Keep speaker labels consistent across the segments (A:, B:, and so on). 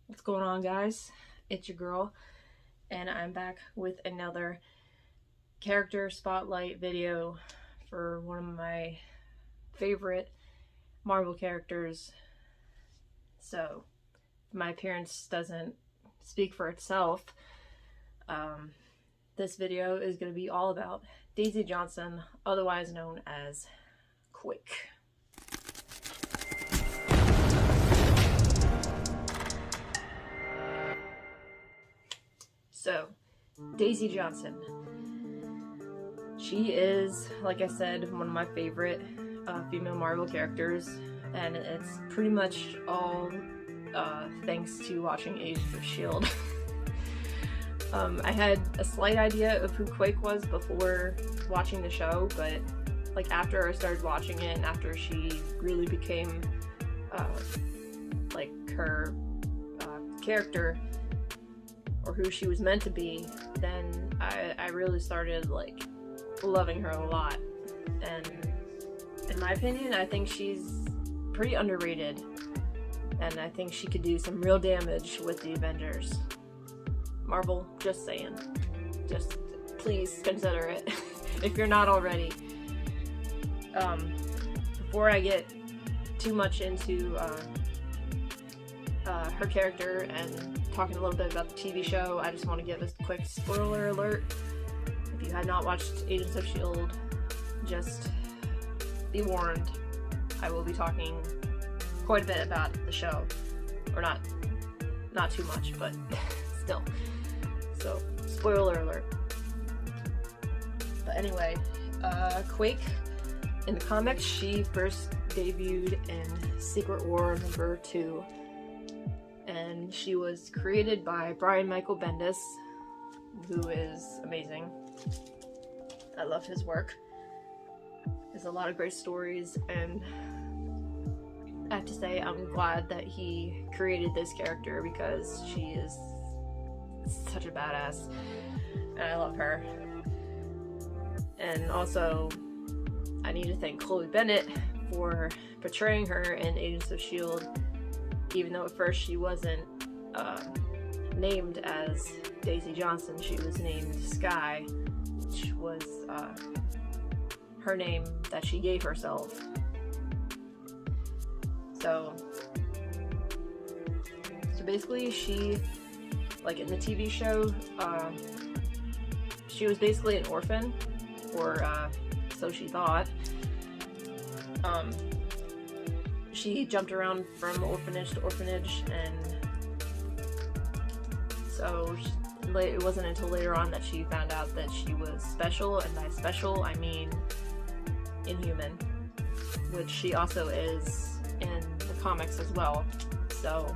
A: What's going on, guys? It's your girl, and I'm back with another character spotlight video for one of my favorite Marvel characters. So, if my appearance doesn't speak for itself, this video is going to be all about Daisy Johnson, otherwise known as Quake. So, Daisy Johnson. She is, like I said, one of my favorite female Marvel characters, and it's pretty much all thanks to watching Agents of S.H.I.E.L.D. I had a slight idea of who Quake was before watching the show, but like after I started watching it and after she really became like her character, or who she was meant to be, then I really started like loving her a lot. And in my opinion, I think she's pretty underrated, and I think she could do some real damage with the Avengers. Marvel, just saying. Just please consider it if you're not already. Before I get too much into her character and talking a little bit about the TV show, I just want to give a quick spoiler alert. If you had not watched Agents of S.H.I.E.L.D., just be warned. I will be talking quite a bit about the show. Or not too much, but still. So, spoiler alert. But anyway, Quake, in the comics, she first debuted in Secret War #2. And she was created by Brian Michael Bendis, who is amazing. I love his work. There's a lot of great stories, and I have to say I'm glad that he created this character because she is such a badass, and I love her. And also, I need to thank Chloe Bennett for portraying her in Agents of S.H.I.E.L.D., even though at first she wasn't named as Daisy Johnson. She was named Sky, which was her name that she gave herself. So basically she, like in the TV show, she was basically an orphan, or so she thought. She jumped around from orphanage to orphanage, and so it wasn't until later on that she found out that she was special, and by special I mean inhuman, which she also is in the comics as well. So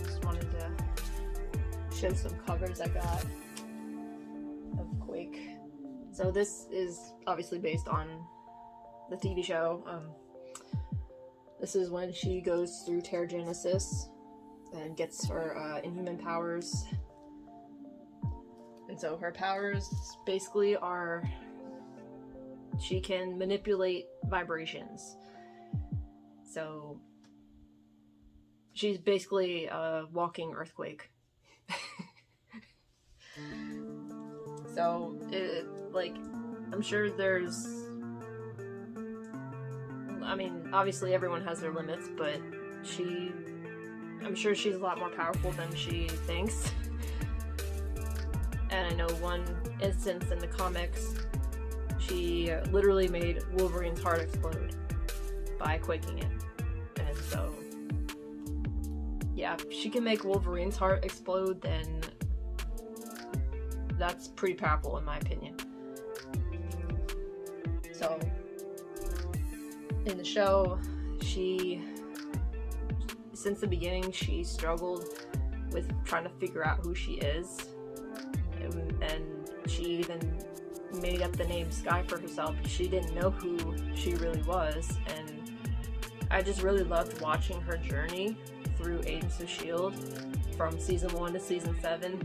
A: just wanted to show some covers I got of Quake. So this is obviously based on the TV show. This is when she goes through Terrigenesis and gets her inhuman powers. And so her powers basically are, she can manipulate vibrations. So she's basically a walking earthquake. So, like, I'm sure there's, I mean, obviously everyone has their limits, but I'm sure she's a lot more powerful than she thinks. And I know one instance in the comics, she literally made Wolverine's heart explode by quaking it. And so, yeah, if she can make Wolverine's heart explode, then that's pretty powerful in my opinion. So, in the show, since the beginning, she struggled with trying to figure out who she is, and she even made up the name Sky for herself. She didn't know who she really was, and I just really loved watching her journey through Agents of S.H.I.E.L.D. from season 1 to season 7.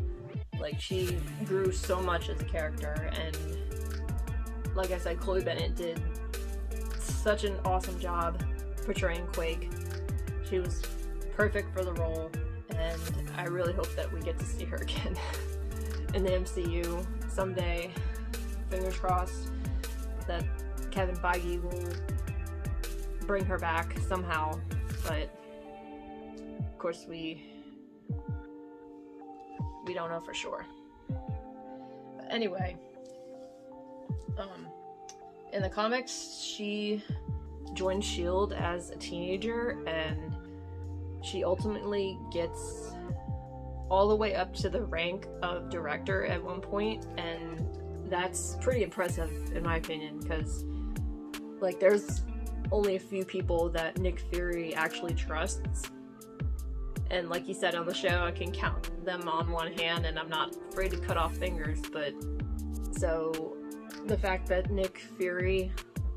A: Like, she grew so much as a character, and like I said, Chloe Bennett did such an awesome job portraying Quake. She was perfect for the role, and I really hope that we get to see her again in the MCU someday. Fingers crossed that Kevin Feige will bring her back somehow, but of course we don't know for sure. But anyway, in the comics, she joined S.H.I.E.L.D. as a teenager, and she ultimately gets all the way up to the rank of director at one point, and that's pretty impressive in my opinion, because like there's only a few people that Nick Fury actually trusts, and like he said on the show, I can count them on one hand, and I'm not afraid to cut off fingers. But so the fact that Nick Fury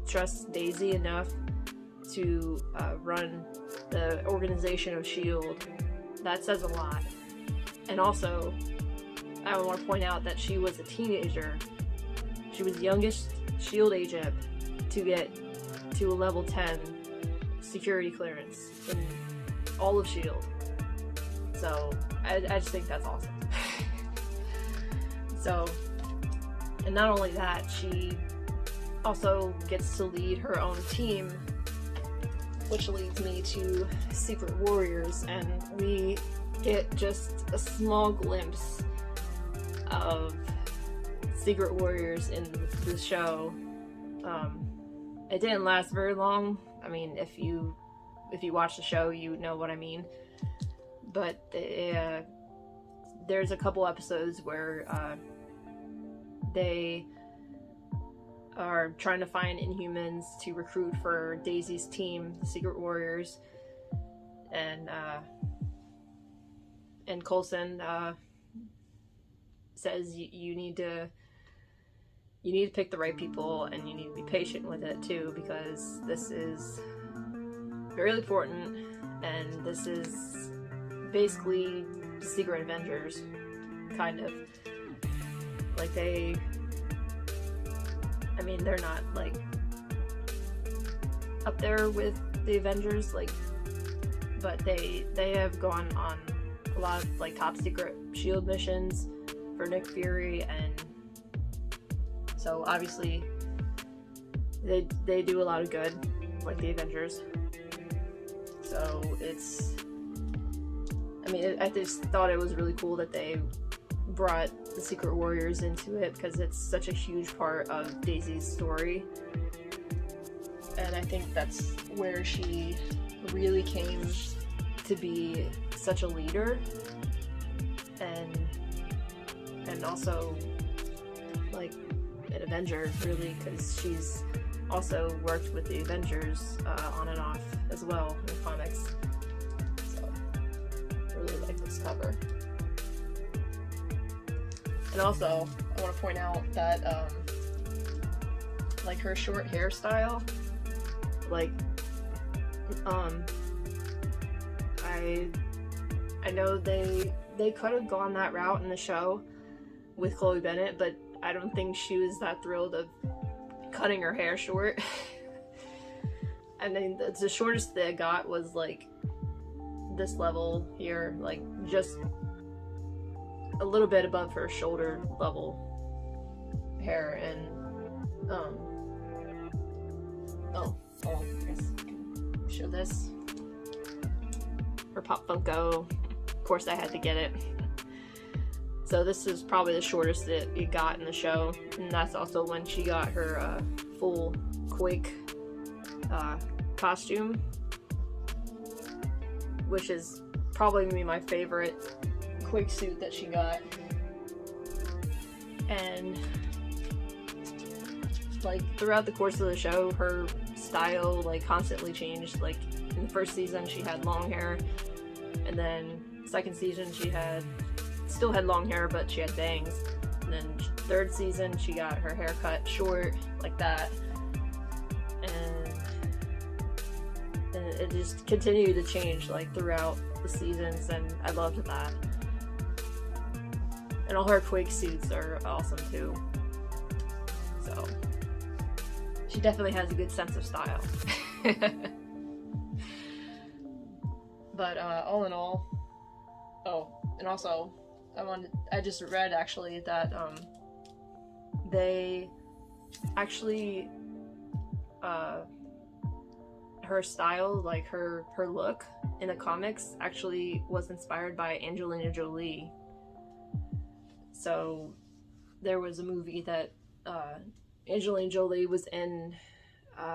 A: trusts Daisy enough to run the organization of S.H.I.E.L.D., that says a lot. And also, I want to point out that she was a teenager. She was the youngest S.H.I.E.L.D. agent to get to a level 10 security clearance in all of S.H.I.E.L.D. So, I just think that's awesome. So, and not only that, she also gets to lead her own team, which leads me to Secret Warriors, and we get just a small glimpse of Secret Warriors in the show. It didn't last very long. I mean, if you watch the show, you know what I mean. But there's a couple episodes where they are trying to find Inhumans to recruit for Daisy's team, the Secret Warriors, and Coulson says you need to pick the right people, and you need to be patient with it too, because this is very important, and this is basically Secret Avengers, kind of. Like I mean, they're not like up there with the Avengers, like, but they have gone on a lot of like top secret S.H.I.E.L.D. missions for Nick Fury, and so obviously they do a lot of good, like the Avengers. So it's, I mean, I just thought it was really cool that they brought the Secret Warriors into it, because it's such a huge part of Daisy's story, and I think that's where she really came to be such a leader, and also like an Avenger, really, because she's also worked with the Avengers on and off as well in the comics. So I really like this cover. And also, I want to point out that, like, her short hairstyle, like, I know they could have gone that route in the show with Chloe Bennett, but I don't think she was that thrilled of cutting her hair short. I mean, the shortest they got was, like, this level here, like, just a little bit above her shoulder level hair, and I guess I can show this. Her Pop Funko. Of course I had to get it. So this is probably the shortest that it got in the show, and that's also when she got her full Quake costume, which is probably my favorite Quake suit that she got. And like throughout the course of the show, her style like constantly changed. Like in the first season she had long hair, and then second season she still had long hair, but she had bangs, and then third season she got her hair cut short like that, and it just continued to change like throughout the seasons, and I loved that. And all her Quake suits are awesome too. So she definitely has a good sense of style. But all in all, oh, and also I just read actually that they actually her style, like her look in the comics, actually was inspired by Angelina Jolie. So there was a movie that Angelina Jolie was in.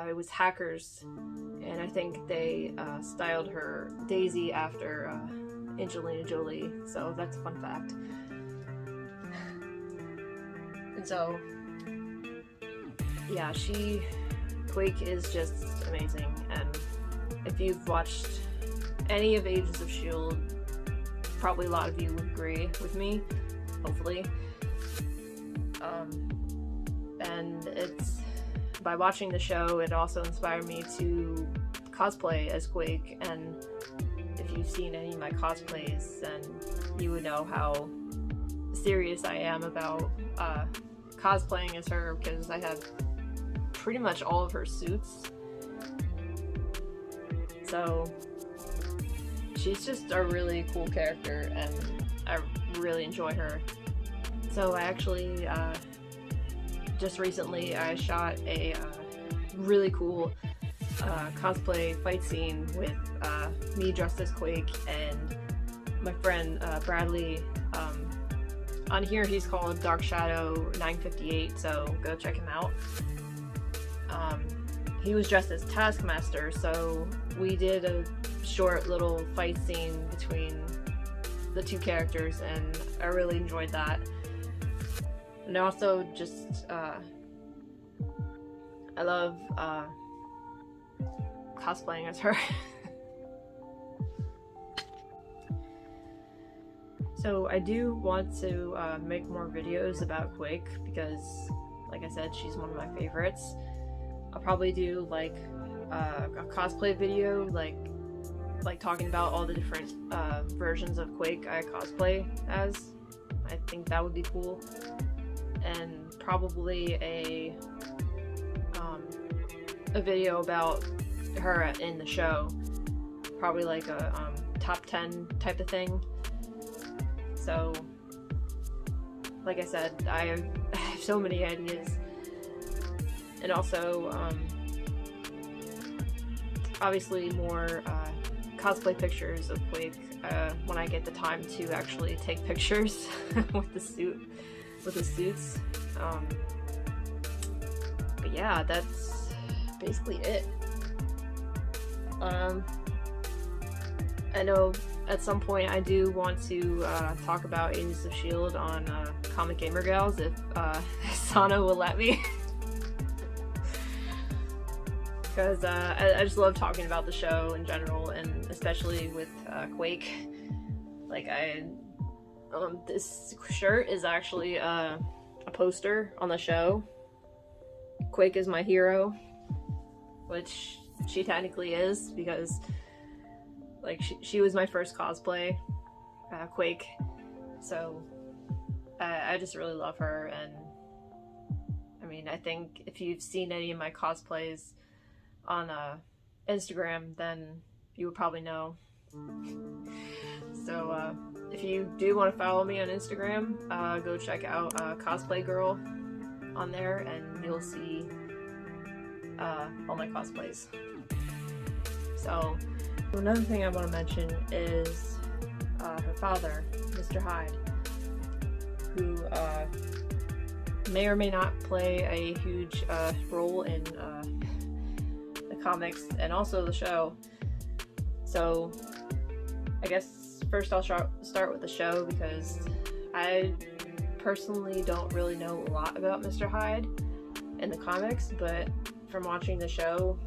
A: It was Hackers, and I think they styled her Daisy after Angelina Jolie, so that's a fun fact. And so, yeah, Quake is just amazing, and if you've watched any of Agents of S.H.I.E.L.D., probably a lot of you would agree with me, hopefully. And it's by watching the show, it also inspired me to cosplay as Quake, and if you've seen any of my cosplays, then you would know how serious I am about cosplaying as her, because I have pretty much all of her suits. So she's just a really cool character, and I really enjoy her. So I actually just recently I shot a really cool cosplay fight scene with me dressed as Quake and my friend Bradley. On here he's called Dark Shadow 958, so go check him out. He was dressed as Taskmaster, so we did a short little fight scene between the two characters, and I really enjoyed that. And also just I love cosplaying as her. So I do want to make more videos about Quake, because like I said, she's one of my favorites. I'll probably do like a cosplay video, like talking about all the different versions of Quake I cosplay as. I think that would be cool. And probably a video about her in the show, probably like a top 10 type of thing. So like I said, I have so many ideas. And also obviously more cosplay pictures of Quake when I get the time to actually take pictures with the suits. But yeah, that's basically it. I know at some point I do want to talk about Agents of S.H.I.E.L.D. on Comic Gamer Gals, if Sana will let me. Because I just love talking about the show in general, and especially with Quake. Like this shirt is actually a poster on the show. Quake is my hero, which she technically is, because like she was my first cosplay, Quake. So I just really love her, and I mean, I think if you've seen any of my cosplays on Instagram, then you would probably know. So if you do want to follow me on Instagram, go check out Cosplay Girl on there, and you'll see all my cosplays. So another thing I want to mention is her father, Mr. Hyde, who may or may not play a huge role in the comics and also the show. So I guess first I'll start with the show, because I personally don't really know a lot about Mr. Hyde in the comics, but from watching the show,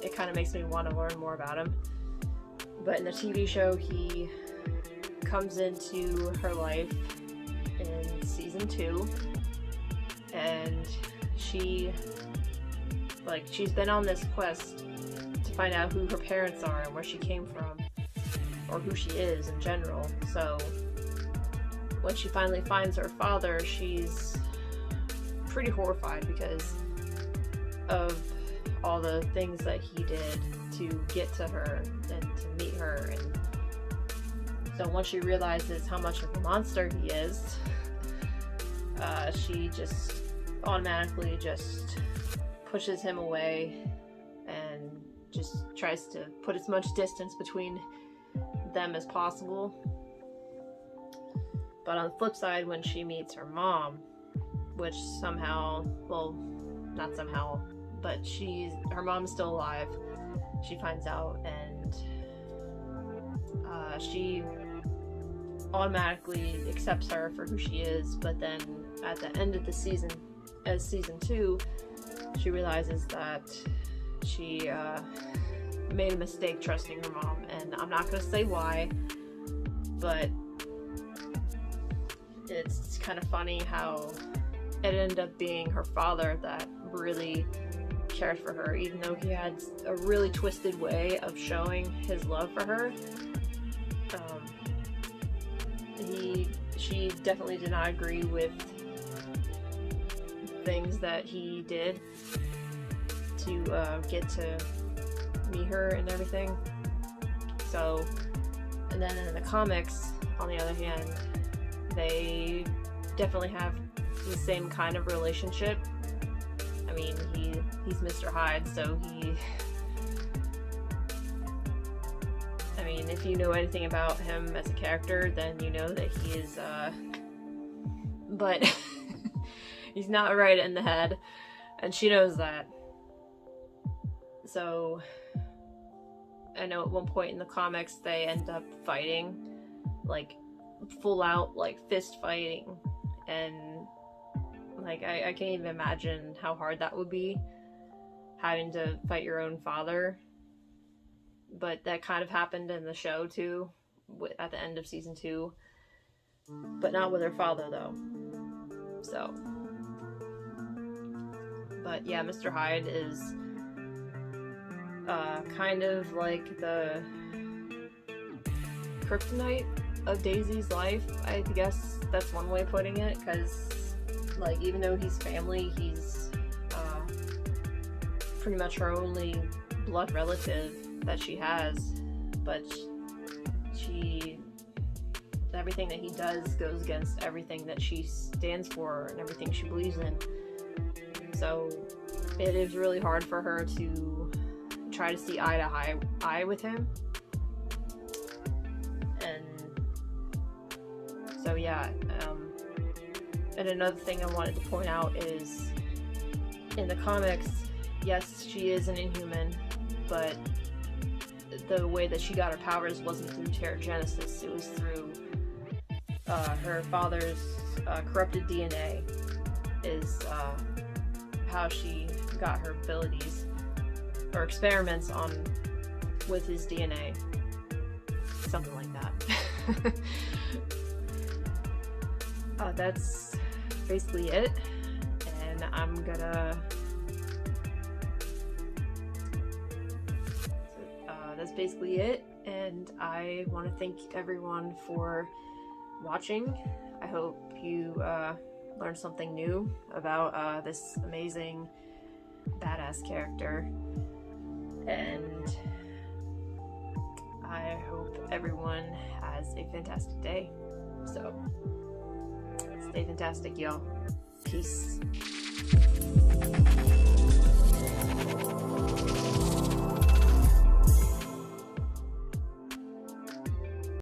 A: it kind of makes me want to learn more about him. But in the TV show, he comes into her life in season 2, and she's been on this quest to find out who her parents are and where she came from, or who she is in general. So when she finally finds her father, she's pretty horrified because of all the things that he did to get to her and to meet her, and So once she realizes how much of a monster he is, she just automatically just pushes him away and just tries to put as much distance between them as possible. But on the flip side, when she meets her mom, which somehow, well, not somehow, but her mom's still alive, she finds out, and she automatically accepts her for who she is. But then at the end of the season, as season 2, she realizes that she made a mistake trusting her mom, and I'm not gonna say why, but it's kind of funny how it ended up being her father that really cared for her, even though he had a really twisted way of showing his love for her. She definitely did not agree with things that he did to get to meet her and everything. So, and then in the comics, on the other hand, they definitely have the same kind of relationship. I mean, he's Mr. Hyde, so I mean, if you know anything about him as a character, then you know that he is, but he's not right in the head, and she knows that. So, I know at one point in the comics, they end up fighting, like, full out, like, fist fighting, and, like, I can't even imagine how hard that would be, having to fight your own father. But that kind of happened in the show too, at the end of season 2, but not with her father though. So, but yeah, Mr. Hyde is kind of like the kryptonite of Daisy's life. I guess that's one way of putting it, because like, even though he's family, he's pretty much her only blood relative that she has, but everything that he does goes against everything that she stands for and everything she believes in. So it is really hard for her to try to see eye to eye with him. And so yeah, and another thing I wanted to point out is, in the comics, yes, she is an Inhuman, but the way that she got her powers wasn't through Terrigenesis. It was through her father's corrupted DNA is how she got her abilities, or experiments with his DNA. Something like that. That's basically it, and I'm gonna... that's basically it, and I want to thank everyone for watching. I hope you learned something new about this amazing badass character, and I hope everyone has a fantastic day. So stay fantastic, y'all. Peace.